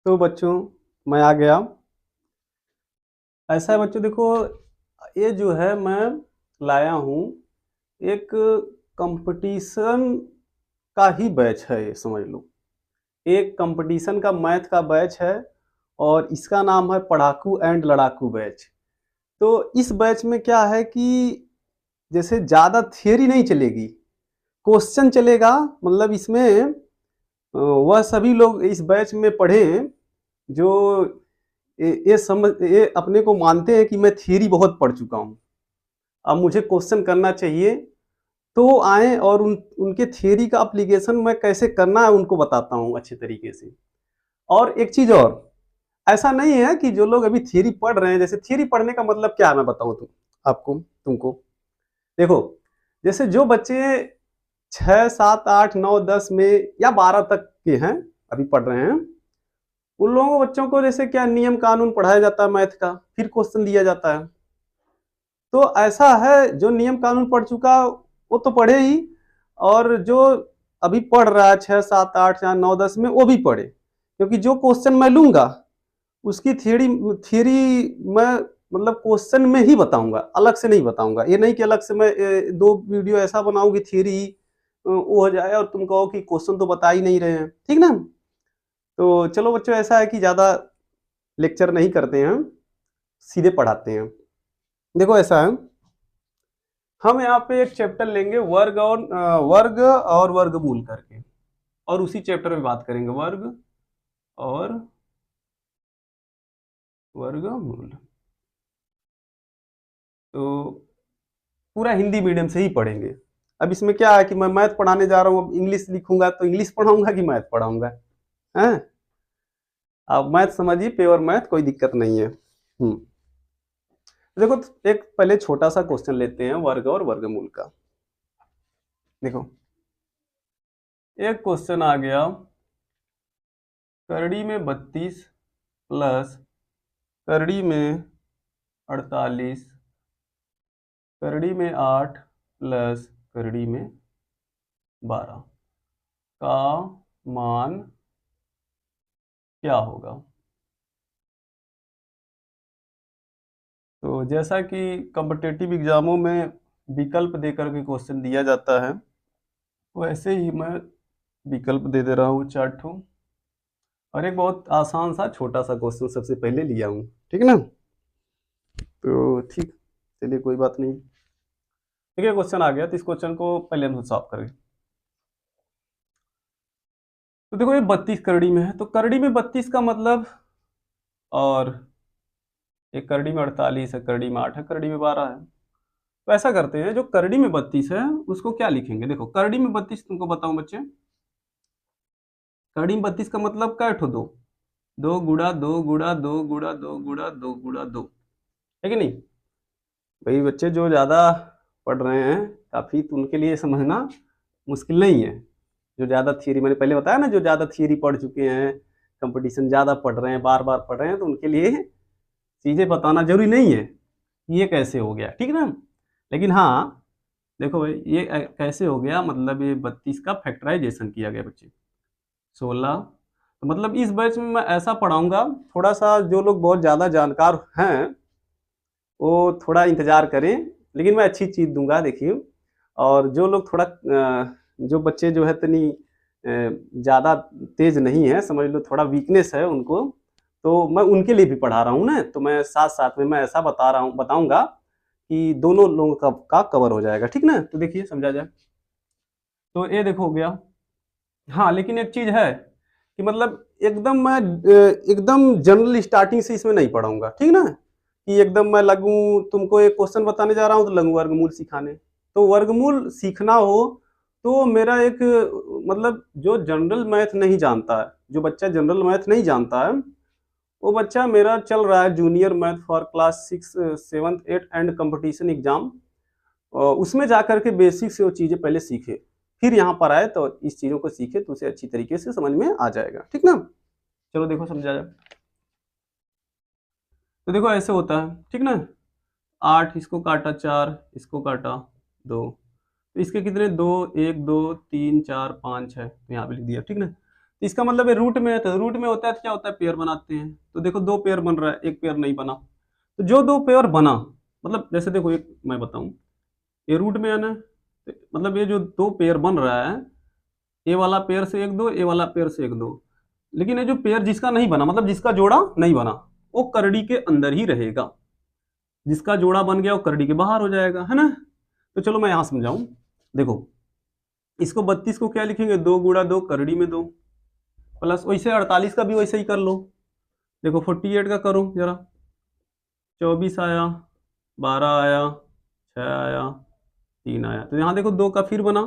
तो बच्चों मैं आ गया। ऐसा है बच्चों, देखो ये जो है मैं लाया हूँ एक कंपटीशन का ही बैच है, ये समझ लो। एक कंपटीशन का मैथ का बैच है और इसका नाम है पढ़ाकू एंड लड़ाकू बैच। तो इस बैच में क्या है कि जैसे ज़्यादा थियरी नहीं चलेगी, क्वेश्चन चलेगा। मतलब इसमें वह सभी लोग इस बैच में पढ़ें जो ये अपने को मानते हैं कि मैं थियरी बहुत पढ़ चुका हूँ, अब मुझे क्वेश्चन करना चाहिए। तो आए और उनके थियरी का एप्लीकेशन मैं कैसे करना है उनको बताता हूँ अच्छे तरीके से। और एक चीज और, ऐसा नहीं है कि जो लोग अभी थियरी पढ़ रहे हैं, जैसे थियरी पढ़ने का मतलब क्या है मैं बताऊं तुमको। देखो, जैसे जो बच्चे 6, 7, 8, 9, 10 में या 12 तक के हैं, अभी पढ़ रहे हैं, उन लोगों को बच्चों को जैसे क्या नियम कानून पढ़ाया जाता है मैथ का, फिर क्वेश्चन दिया जाता है। तो ऐसा है, जो नियम कानून पढ़ चुका वो तो पढ़े ही, और जो अभी पढ़ रहा है 6, 7, 8, 9, 10 में, वो भी पढ़े। क्योंकि जो क्वेश्चन मैं लूंगा उसकी थियरी थियरी मैं मतलब क्वेश्चन में ही बताऊंगा, अलग से नहीं बताऊंगा। ये नहीं कि अलग से मैं दो वीडियो ऐसा बनाऊं कि थियरी वो हो जाए और तुम कहो कि क्वेश्चन तो बता ही नहीं रहे हैं, ठीक ना। तो चलो बच्चों, ऐसा है कि ज्यादा लेक्चर नहीं करते हैं, सीधे पढ़ाते हैं। देखो ऐसा है, हम यहाँ पे एक चैप्टर लेंगे वर्ग और वर्गमूल करके, और उसी चैप्टर में बात करेंगे वर्ग और वर्गमूल। तो पूरा हिंदी मीडियम से ही पढ़ेंगे। अब इसमें क्या है कि मैं मैथ पढ़ाने जा रहा हूँ, अब इंग्लिश लिखूंगा तो इंग्लिश पढ़ाऊंगा कि मैथ पढ़ाऊंगा, हैं? अब मैथ समझिए, प्योर मैथ, कोई दिक्कत नहीं है। देखो, एक पहले छोटा सा क्वेश्चन लेते हैं वर्ग और वर्गमूल का। देखो, एक क्वेश्चन आ गया, करड़ी में 32 प्लस करड़ी में 48, करड़ी में 8 प्लस करड़ी में 12 का मान क्या होगा। तो जैसा कि कॉम्पिटिटिव एग्जामों में विकल्प देकर के क्वेश्चन दिया जाता है, वैसे ही मैं विकल्प दे रहा हूँ 4 ठो, और एक बहुत आसान सा छोटा सा क्वेश्चन सबसे पहले लिया हूँ, ठीक ना। तो ठीक, चलिए कोई बात नहीं। ठीक है, क्वेश्चन आ गया, तो इस क्वेश्चन को पहले हम सॉल्व करेंगे। तो देखो, ये 32 करड़ी में है, तो करड़ी में 32 का मतलब, और एक करड़ी में 48 है, करड़ी में 8 है, करड़ी में 12 है। तो ऐसा करते हैं, जो करड़ी में 32 है उसको क्या लिखेंगे। देखो, करड़ी में 32 तुमको बताऊं बच्चे, करड़ी में 32 का मतलब क्या, ठो दो, 2 गुड़ा 2 गुड़ा 2 गुड़ा 2 गुड़ा 2 है कि नहीं। भाई बच्चे जो ज्यादा पढ़ रहे हैं काफी, तो उनके लिए समझना मुश्किल नहीं है। जो ज्यादा थियरी, मैंने पहले बताया ना, जो ज्यादा थियरी पढ़ चुके हैं, कंपटीशन ज्यादा पढ़ रहे हैं, बार बार पढ़ रहे हैं, तो उनके लिए चीजें बताना जरूरी नहीं है कि ये कैसे हो गया, ठीक ना। लेकिन हाँ, देखो भाई, ये कैसे हो गया, मतलब ये 32 का फैक्टराइजेशन किया गया बच्चे, 16। तो मतलब इस बैच में मैं ऐसा पढ़ाऊंगा, थोड़ा सा जो लोग बहुत ज़्यादा जानकार हैं वो थोड़ा इंतजार करें, लेकिन मैं अच्छी चीज़ दूंगा, देखिए। और जो लोग थोड़ा जो बच्चे जो है तनी ज़्यादा तेज नहीं है, समझ लो थोड़ा वीकनेस है उनको, तो मैं उनके लिए भी पढ़ा रहा हूँ ना। तो मैं साथ साथ में मैं ऐसा बताऊंगा कि दोनों लोगों का कवर हो जाएगा, ठीक ना। तो देखिए समझा जाए, तो ये देखो हो गया। हाँ, लेकिन एक चीज है कि मतलब एकदम मैं एकदम जनरल स्टार्टिंग से इसमें नहीं पढ़ाऊंगा, ठीक ना। कि एकदम मैं लगूं तुमको एक क्वेश्चन बताने जा रहा हूं तो लगूं वर्गमूल सिखाने। तो वर्गमूल सीखना हो तो मेरा एक मतलब, जो जनरल मैथ नहीं जानता है, जो बच्चा जनरल मैथ नहीं जानता है, वो बच्चा मेरा चल रहा है junior math for class 6, 7, 8 and competition exam, उसमें जाकर के बेसिक से वो चीज़ें पहले सीखे, फिर यहाँ पर आए तो इस चीज़ों को सीखे, तो उसे अच्छी तरीके से समझ में आ जाएगा, ठीक ना। चलो देखो समझा जाए, तो देखो ऐसे होता है, ठीक ना। 8, इसको काटा 4, इसको काटा 2, तो इसके कितने, 2, 1, 2, 3, 4, 5 है, तो यहाँ पे लिख दिया, ठीक ना। तो इसका मतलब है रूट में है, तो रूट में होता है तो क्या होता है, पेयर बनाते हैं। तो देखो 2 पेयर बन रहा है, 1 पेयर नहीं बना। तो जो 2 पेयर बना, मतलब जैसे देखो एक मैं बताऊं, ये रूट में है ना, तो मतलब ये जो 2 पेयर बन रहा है, ए वाला पेयर से 1 2, ए वाला पेयर से 1 2, लेकिन ये जो पेयर जिसका नहीं बना, मतलब जिसका जोड़ा नहीं बना, वो करड़ी के अंदर ही रहेगा। जिसका जोड़ा बन गया वो करड़ी के बाहर हो जाएगा, है ना। तो चलो मैं यहां समझाऊं। देखो इसको 32 को क्या लिखेंगे, 2 गुणा 2 करड़ी में 2, प्लस वैसे 48 का भी वैसे ही कर लो। देखो 48 का करो जरा, 24 आया, 12 आया, 6 आया, 3 आया। तो यहाँ देखो 2 का फिर बना,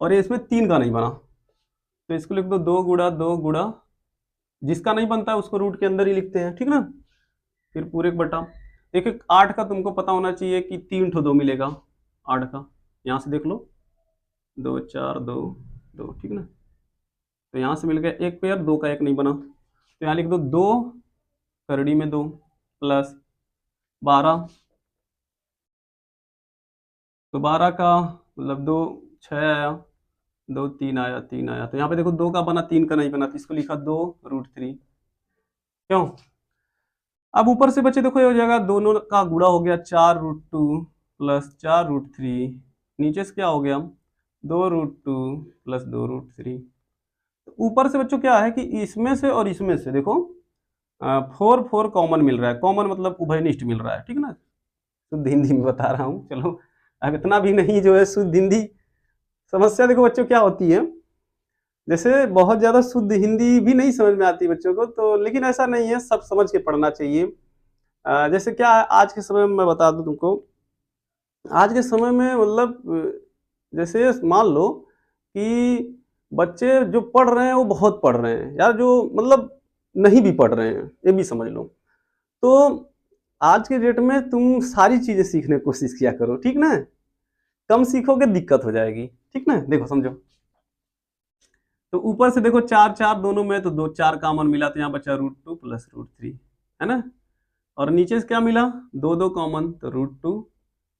और ये इसमें 3 का नहीं बना, तो इसको लिख दो 2 गुणा 2 गुणा, जिसका नहीं बनता है उसको रूट के अंदर ही लिखते हैं, ठीक ना। फिर पूरे एक बटा, एक 8 का तुमको पता होना चाहिए कि 3 ठो 2 मिलेगा 8 का, यहाँ से देख लो 2 4 2 2, ठीक ना। तो यहाँ से मिल गया एक पेयर, 2 का 1 नहीं बना, तो यहाँ लिख दो 2 करड़ी में 2 प्लस 12, तो 12 का मतलब 2 6 आया, 2 3 आया, 3 आया। तो यहाँ पे देखो 2 का बना, 3 का नहीं बना, तो इसको लिखा 2 रूट 3। क्यों? अब ऊपर से बच्चे देखो ये हो जाएगा, दोनों का गुणा हो गया 4 रूट 2 प्लस 4 रूट 3, नीचे से क्या हो गया 2 रूट 2 प्लस 2 रूट 3। तो ऊपर से बच्चों क्या है कि इसमें से और इसमें से देखो 4 4 कॉमन मिल रहा है, कॉमन मतलब उभयनिष्ठ मिल रहा है, ठीक ना। शुद्ध हिंदी में बता रहा हूँ, चलो अब इतना भी नहीं जो है शुद्ध हिंदी। समस्या देखो बच्चों क्या होती है, जैसे बहुत ज़्यादा शुद्ध हिंदी भी नहीं समझ में आती बच्चों को, तो लेकिन ऐसा नहीं है, सब समझ के पढ़ना चाहिए। जैसे क्या है आज के समय में मैं बता दूं तुमको, आज के समय में मतलब जैसे मान लो कि बच्चे जो पढ़ रहे हैं वो बहुत पढ़ रहे हैं यार, जो मतलब नहीं भी पढ़ रहे हैं ये भी समझ लो। तो आज के डेट में तुम सारी चीजें सीखने की कोशिश किया करो, ठीक ना। कम सीखोगे दिक्कत हो जाएगी, ठीक ना। देखो समझो, तो ऊपर से देखो 4 4 दोनों में, तो 2 4 कॉमन मिला, तो यहाँ बचा रूट 2 प्लस रूट 3, है ना। और नीचे से क्या मिला 2 2 कॉमन, तो रूट 2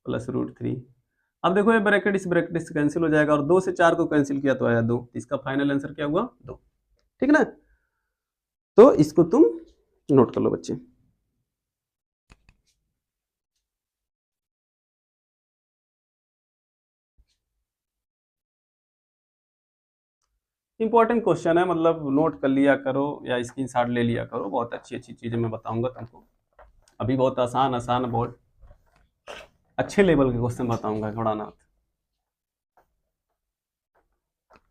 प्लस रूट 3। अब देखो ये ब्रैकेट इस ब्रैकेट से कैंसिल हो जाएगा, और 2 से 4 को कैंसिल किया तो आया 2, इसका फाइनल आंसर क्या हुआ 2, ठीक ना। तो इसको तुम नोट कर लो बच्चे। इंपॉर्टेंट क्वेश्चन है, मतलब नोट कर लिया करो या स्क्रीनशॉट ले लिया करो, बहुत अच्छी अच्छी चीजें मैं बताऊंगा तुमको। अभी बहुत आसान आसान बहुत अच्छे लेवल के क्वेश्चन बताऊंगा घोड़ानाथ।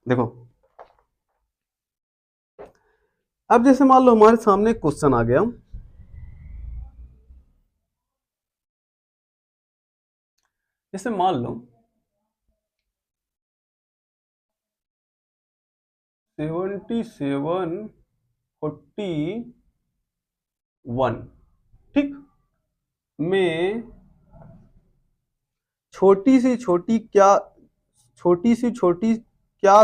देखो अब जैसे मान लो हमारे सामने क्वेश्चन आ गया, जैसे मान लो 77 41, ठीक, में छोटी सी छोटी क्या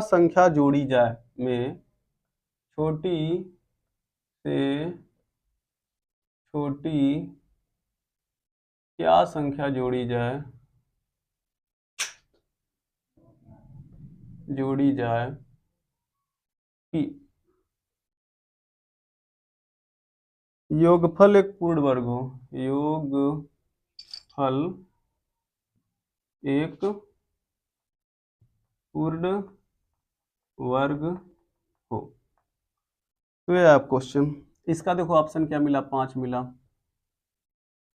संख्या जोड़ी जाए, में छोटी से छोटी क्या संख्या जोड़ी जाए कि योगफल एक पूर्ण वर्ग हो, योगफल एक पूर्ण वर्ग हो। तो ये आप क्वेश्चन, इसका देखो ऑप्शन क्या मिला 5 मिला,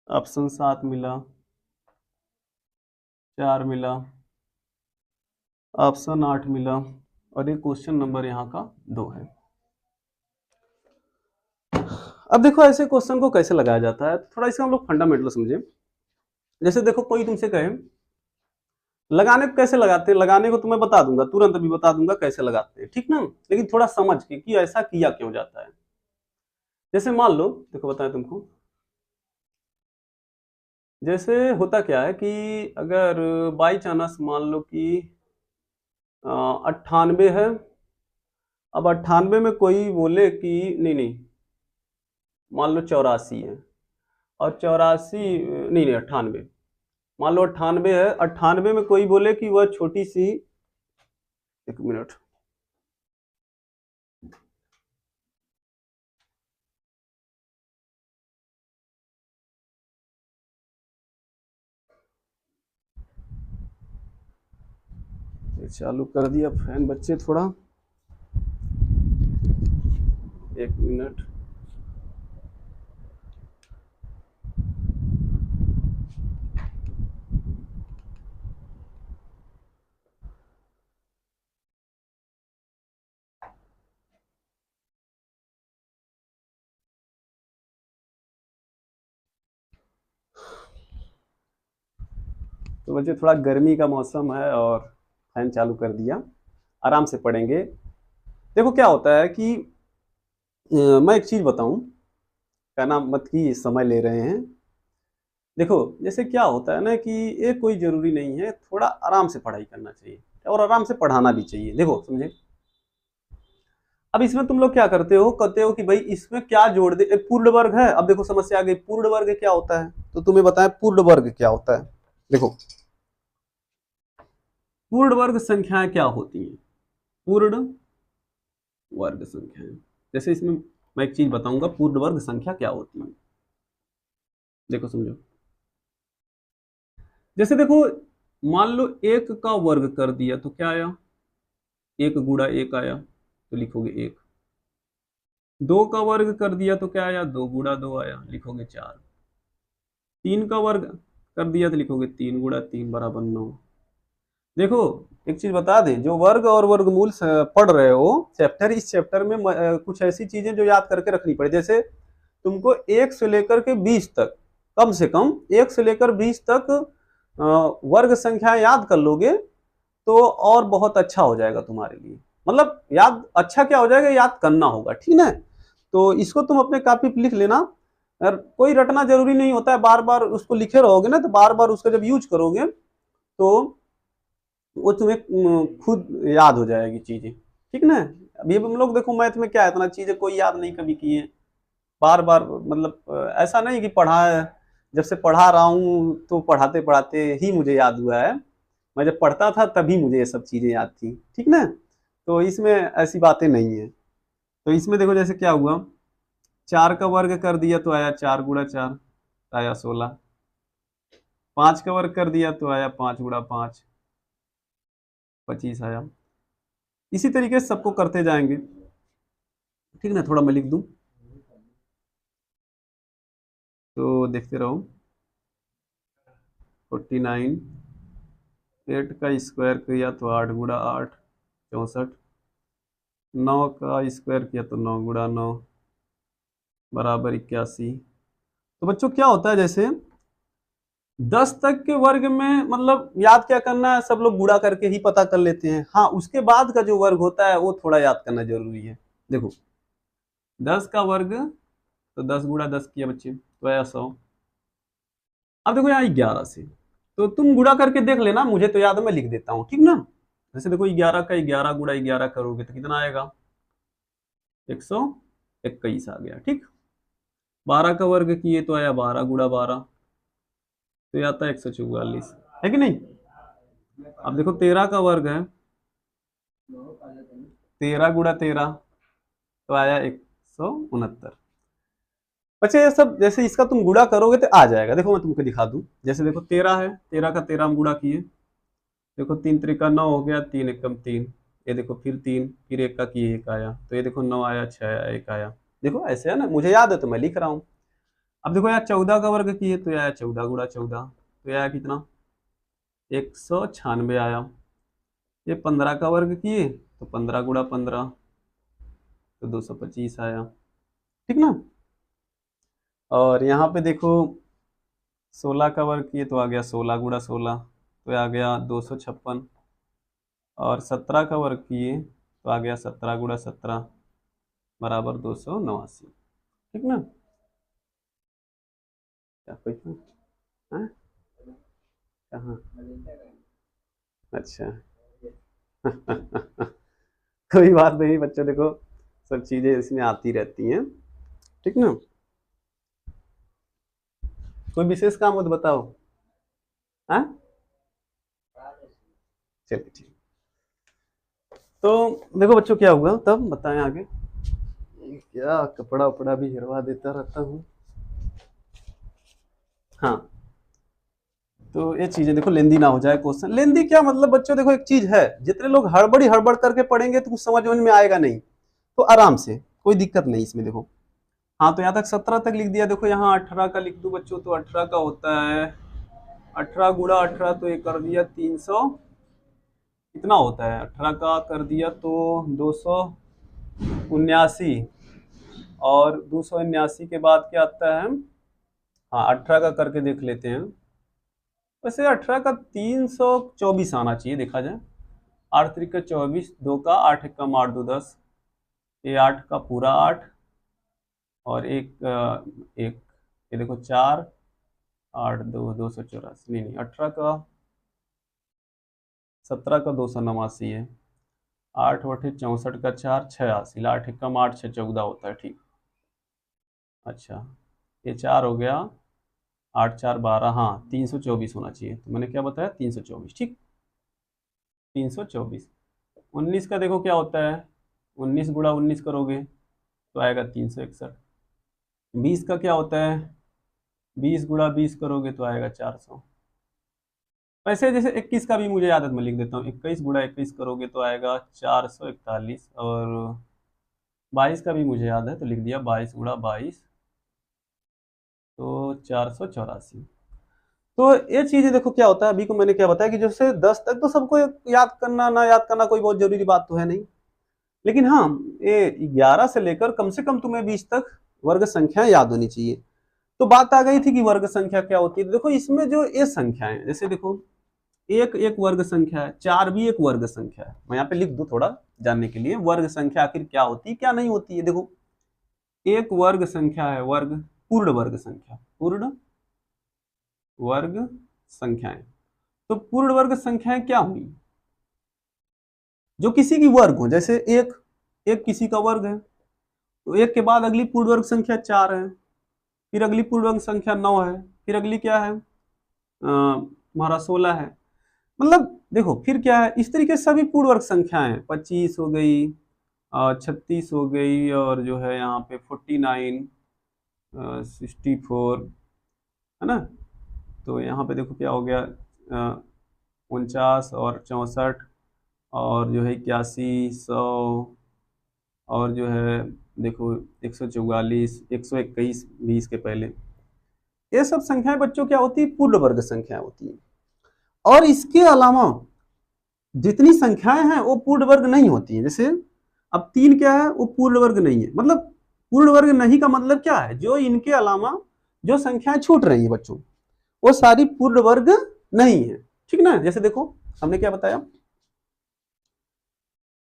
ऑप्शन 7 मिला, 4 मिला, ऑप्शन 8 मिला, और ये क्वेश्चन नंबर यहाँ का 2 है। अब देखो ऐसे क्वेश्चन को कैसे लगाया जाता है, थोड़ा इसका हम लोग फंडामेंटल समझे। जैसे देखो कोई तुमसे कहे लगाने को कैसे लगाते हैं, लगाने को तो मैं बता दूंगा, तुरंत अभी बता दूंगा कैसे लगाते हैं, ठीक ना, लेकिन थोड़ा समझ के कि ऐसा किया क्यों जाता है। जैसे मान लो देखो बताएं तुमको, जैसे होता क्या है कि अगर बाई चांस मान लो कि 98 है, अब 98 में कोई बोले कि नहीं नहीं मान लो 84 है, और 84 नहीं नहीं 98, मान लो 98 है, 98 में कोई बोले कि वह छोटी सी, एक मिनट, चालू कर दिया फैन बच्चे, थोड़ा 1 मिनट। तो बच्चे थोड़ा गर्मी का मौसम है और फैन चालू कर दिया, आराम से पढ़ेंगे। देखो क्या होता है कि मैं एक चीज़ बताऊं, कहना मत कि समय ले रहे हैं। देखो जैसे क्या होता है ना कि ये कोई ज़रूरी नहीं है, थोड़ा आराम से पढ़ाई करना चाहिए और आराम से पढ़ाना भी चाहिए। देखो समझे, अब इसमें तुम लोग क्या करते हो, कहते हो कि भाई इसमें क्या जोड़ दे, एक पूर्ण वर्ग है। अब देखो समस्या आ गई, पूर्ण वर्ग क्या होता है, तो तुम्हें बताएं पूर्ण वर्ग क्या होता है। देखो पूर्ण वर्ग संख्याएं क्या होती हैं, पूर्ण वर्ग संख्याएं। जैसे इसमें मैं एक चीज बताऊंगा, पूर्ण वर्ग संख्या क्या होती है। देखो समझो, जैसे देखो मान लो 1 का वर्ग कर दिया तो क्या आया, 1 गुणा 1 आया तो लिखोगे 1। 2 का वर्ग कर दिया तो क्या आया, 2 गुणा 2 आया, लिखोगे 4। 3 का वर्ग कर दिया तो लिखोगे 3 गुणा 3 बराबर 9। देखो एक चीज बता दें, जो वर्ग और वर्गमूल पढ़ रहे हो चैप्टर, इस चैप्टर में कुछ ऐसी चीजें जो याद करके रखनी पड़े। जैसे तुमको 1 से लेकर के 20 तक, कम से कम 1 से लेकर 20 तक वर्ग संख्या याद कर लोगे तो और बहुत अच्छा हो जाएगा तुम्हारे लिए। मतलब याद अच्छा क्या हो जाएगा, याद करना होगा, ठीक है। तो इसको तुम अपने कॉपी पे लिख लेना। और कोई रटना जरूरी नहीं होता है, बार बार उसको लिखे रहोगे ना तो बार बार उसका जब यूज करोगे तो वो तुम्हें खुद याद हो जाएगी चीजें, ठीक ना। अभी हम लोग देखो मैथ में क्या है, इतना चीजें कोई याद नहीं कभी की है, बार बार मतलब ऐसा नहीं कि पढ़ा, जब से पढ़ा रहा हूँ तो पढ़ाते पढ़ाते ही मुझे याद हुआ है। मैं जब पढ़ता था तभी मुझे ये सब चीजें याद थी, ठीक ना। तो इसमें ऐसी बातें नहीं है। तो इसमें देखो जैसे क्या हुआ, 4 का वर्ग कर दिया तो आया 4 गुणा 4, आया 16। 5 का वर्ग कर दिया तो आया 5 गुणा 5, 25 आया। इसी तरीके से सबको करते जाएंगे, ठीक ना। थोड़ा मैं लिख दूं तो देखते रहो। 49, 8 का स्क्वायर किया तो 8 गुणा 8, 64। 9 का स्क्वायर किया तो 9 गुणा 9 बराबर 81। तो बच्चों क्या होता है, जैसे 10 तक के वर्ग में मतलब याद क्या करना है, सब लोग गुणा करके ही पता कर लेते हैं। हाँ उसके बाद का जो वर्ग होता है वो थोड़ा याद करना जरूरी है। देखो 10 का वर्ग तो 10 गुणा 10 किया बच्चे तो आया 100। अब देखो यहाँ 11 से, तो तुम गुणा करके देख लेना, मुझे तो याद है मैं लिख देता हूँ, ठीक ना। जैसे देखो 11 का 11 गुणा 11 करोगे तो कितना आएगा, 121 आ गया, ठीक। 12 का वर्ग किए तो आया 12 गुणा 12 तो ये आता है 144, है कि नहीं। अब देखो 13 का वर्ग है, 13 गुणा 13 तो आया 169। अच्छा ये सब जैसे इसका तुम गुणा करोगे तो आ जाएगा। देखो मैं तुमको दिखा दूं, जैसे देखो 13 है, 13 का 13 हम गुणा किए, देखो 3 त्रिका 9 हो गया, 3 एकम 3, ये देखो फिर 3, फिर 1 का किए 1 आया, तो ये देखो 9 आया, 6 आया, 1 आया। देखो ऐसे है ना, मुझे याद है तो मैं लिख रहा हूँ। अब देखो यार 14 का वर्ग किए तो आया 14 गुणा 14 तो आया कितना, 196 आया। ये 15 का वर्ग किए तो 15 गुणा 15 तो 225 आया, ठीक ना। और यहाँ पे देखो 16 का वर्ग किए तो आ गया 16 गुणा 16 तो आ गया 256। और 17 का वर्ग किए तो आ गया 17 गुणा 17 बराबर 289, ठीक ना। क्या कोई हाँ? कहाँ, अच्छा कोई बात नहीं बच्चों, देखो सब चीजें इसमें आती रहती हैं, ठीक ना। कोई विशेष काम हो तो बताओ। हाँ चलिए ठीक। तो देखो बच्चों क्या हुआ तब बताएं आगे। क्या कपड़ा उपड़ा भी हिरवा देता रहता हूँ। हाँ तो ये चीजें देखो लेंदी ना हो जाए क्वेश्चन। लेंदी क्या मतलब बच्चों, देखो एक चीज है, जितने लोग हड़बड़ी हड़बड़ करके पढ़ेंगे तो कुछ समझ में आएगा नहीं, तो आराम से कोई दिक्कत नहीं इसमें। देखो हाँ, तो यहाँ तक 17 तक लिख दिया। देखो यहाँ 18 का लिख दूं बच्चों, तो 18 का होता है 18 गुणा 18, तो ये कर दिया 300, कितना होता है 18 का कर दिया तो 279, और 279 के बाद क्या आता है, हाँ 18 का करके देख लेते हैं। वैसे 18 का 324 आना चाहिए देखा जाए। 8 3 का 24, 2 का 8, 1 का 8 2 10, ये 8 का पूरा 8, और एक ये देखो 4 8 2 284, नहीं 18 का 17 का 289 है, 8 8 64 का 4 86, 8 1 का 8 6 14 होता है, ठीक। अच्छा ये 4 हो गया, 8 4 12, हाँ 324 होना चाहिए, तो मैंने क्या बताया 324, ठीक 324। 19 का देखो क्या होता है, 19 गुणा 19 करोगे तो आएगा 361। 20 का क्या होता है, 20 गुणा 20 करोगे तो आएगा 400। वैसे जैसे 21 का भी मुझे आदत, मैं लिख देता हूँ, 21 गुणा 21 करोगे तो आएगा 441, और 22 का भी मुझे याद है तो लिख दिया 22 गुणा 22, तो 484। तो ये चीजें देखो क्या होता है, अभी को मैंने क्या बताया कि जैसे 10 तक तो सबको याद करना ना याद करना कोई बहुत जरूरी बात तो है नहीं, लेकिन हाँ ये 11 से लेकर कम से कम तुम्हें 20 तक वर्ग संख्या याद होनी चाहिए। तो बात आ गई थी कि वर्ग संख्या क्या होती है। देखो इसमें जो ये संख्याएं, जैसे देखो एक एक वर्ग संख्या है, 4 भी एक वर्ग संख्या है। मैं यहाँ पे लिख दूं थोड़ा जानने के लिए, वर्ग संख्या आखिर क्या होती है क्या नहीं होती है। देखो एक वर्ग संख्या है, वर्ग पूर्ण वर्ग संख्या, पूर्ण वर्ग संख्याएं। तो पूर्ण वर्ग संख्याएं क्या हुई, जो किसी की वर्ग हो, जैसे एक एक किसी का वर्ग है, तो एक के बाद अगली पूर्ण वर्ग संख्या 4 है, फिर अगली पूर्ण वर्ग संख्या 9 है, फिर अगली क्या है हमारा 16 है। मतलब देखो फिर क्या है, इस तरीके से सभी पूर्ण वर्ग संख्याएं, 25 हो गई, 36 हो गई, और जो है यहाँ पे 49, 64 है ना। तो यहाँ पे देखो क्या हो गया, 49 और 64, और जो है 81, 100, और जो है देखो 144, 121 भी इसके पहले। ये सब संख्याएं बच्चों क्या होती है, पूर्ण वर्ग संख्याएं होती है। और इसके अलावा जितनी संख्याएं हैं वो पूर्ण वर्ग नहीं होती है। जैसे अब 3 क्या है, वो पूर्ण वर्ग नहीं है। मतलब पूर्ण वर्ग नहीं का मतलब क्या है, जो इनके अलावा जो संख्याएं छूट रही है बच्चों, वो सारी पूर्ण वर्ग नहीं है, ठीक ना। जैसे देखो हमने क्या बताया,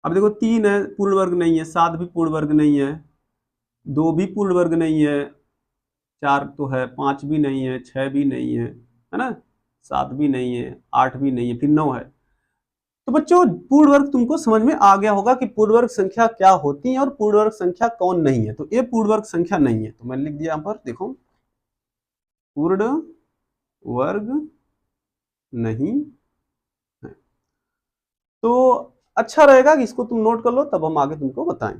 अब देखो 3 है पूर्ण वर्ग नहीं है, 7 भी पूर्ण वर्ग नहीं है, 2 भी पूर्ण वर्ग नहीं है, 4 तो है, 5 भी नहीं है, 6 भी नहीं है ना, 7 भी नहीं है, 8 भी नहीं है, फिर 9 है। तो बच्चों पूर्ण वर्ग तुमको समझ में आ गया होगा कि पूर्ण वर्ग संख्या क्या होती है और पूर्ण वर्ग संख्या कौन नहीं है। तो ये पूर्ण वर्ग संख्या नहीं है, तो मैंने लिख दिया यहाँ पर, देखो पूर्ण वर्ग नहीं है। तो अच्छा रहेगा कि इसको तुम नोट कर लो, तब हम आगे तुमको बताएं।